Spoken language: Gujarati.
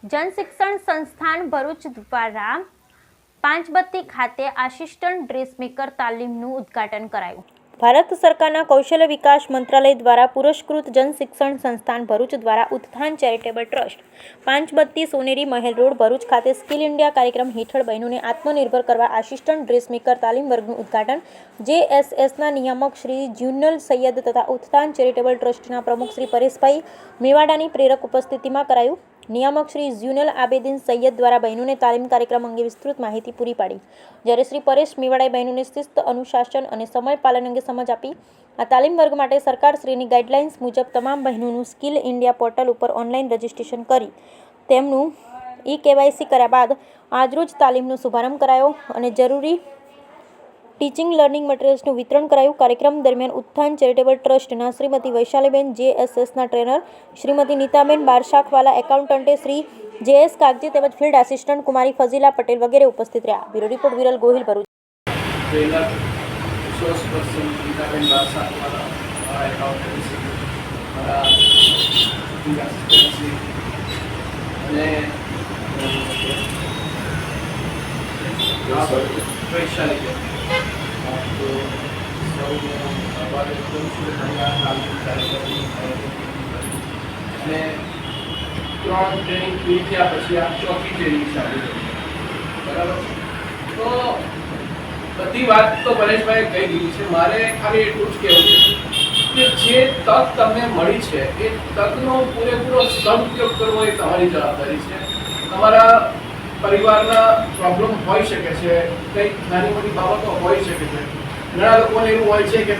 જનશિક્ષણ સંસ્થાન ભરૂચ દ્વારા પાંચબત્તી ખાતે આસિસ્ટન્ટ ડ્રેસમેકર તાલીમનું ઉદ્ઘાટન કરાયું। ભારત સરકારના કૌશલ્ય વિકાસ મંત્રાલય દ્વારા પુરસ્કૃત જનશિક્ષણ સંસ્થાન ભરૂચ દ્વારા ઉત્થાન ચેરિટેબલ ટ્રસ્ટ પાંચબત્તી સોનેરી મહેલ રોડ ભરૂચ ખાતે સ્કિલ ઇન્ડિયા કાર્યક્રમ હેઠળ બહેનોને આત્મનિર્ભર કરવા આસિસ્ટન્ટ ડ્રેસમેકર તાલીમ વર્ગનું ઉદ્ઘાટન JSSના નિયામક શ્રી જ્યુનલ સૈયદ તથા ઉત્થાન ચેરિટેબલ ટ્રસ્ટના પ્રમુખ શ્રી પરેશભાઈ મેવાડાની પ્રેરક ઉપસ્થિતિમાં કરાયું। નિયામક શ્રી જ્યુનલ આબેદીન સૈયદ દ્વારા બહેનોને તાલીમ કાર્યક્રમ અંગે વિસ્તૃત માહિતી પૂરી પાડી, જ્યારે શ્રી પરેશ મેવાડાએ બહેનોને શિસ્ત, અનુશાસન અને સમય પાલન અંગે સમજ આપી। આ તાલીમ વર્ગ માટે સરકારશ્રીની ગાઈડલાઇન્સ મુજબ તમામ બહેનોનું સ્કિલ ઇન્ડિયા પોર્ટલ ઉપર ઓનલાઈન રજિસ્ટ્રેશન કરી તેમનું KYC કર્યા બાદ આજરોજ તાલીમનો શુભારંભ કરાયો અને જરૂરી ટીચિંગ લર્નિંગ મટીરિયલ્સનું વિતરણ કરાયું। કાર્યક્રમ દરમિયાન ઉત્થાન ચેરિટેબલ ટ્રસ્ટના શ્રીમતી વૈશાલીબેન JSSના ટ્રેનર શ્રીમતી નીતાબેન બારશાખવાલા, એકાઉન્ટન્ટે શ્રી JS કાગજી તેમજ ફિલ્ડ આસિસ્ટન્ટ કુમારી ફઝીલા પટેલ વગેરે ઉપસ્થિત રહ્યા। Bureau report Viral Gohil, Bharuch. तो हमारे ट्रेनिंग पूरी किया पी आ चौथी ट्रेनिंग चालू बराबर। तो बधी बात तो परेशभाई कही दी है। मारे खाली एटલું જ કહેવું છે કે જે તક તમને મળી છે એ તકનો પૂરેપૂરો સદુપયોગ કરવો એ તમારી જવાબદારી છે। તમારા પરિવારના પ્રોબ્લેમ હોઈ શકે છે, કંઈક નાની મોટી બાબતો હોઈ શકે છે। ઘણા લોકોને એવું હોય છે કે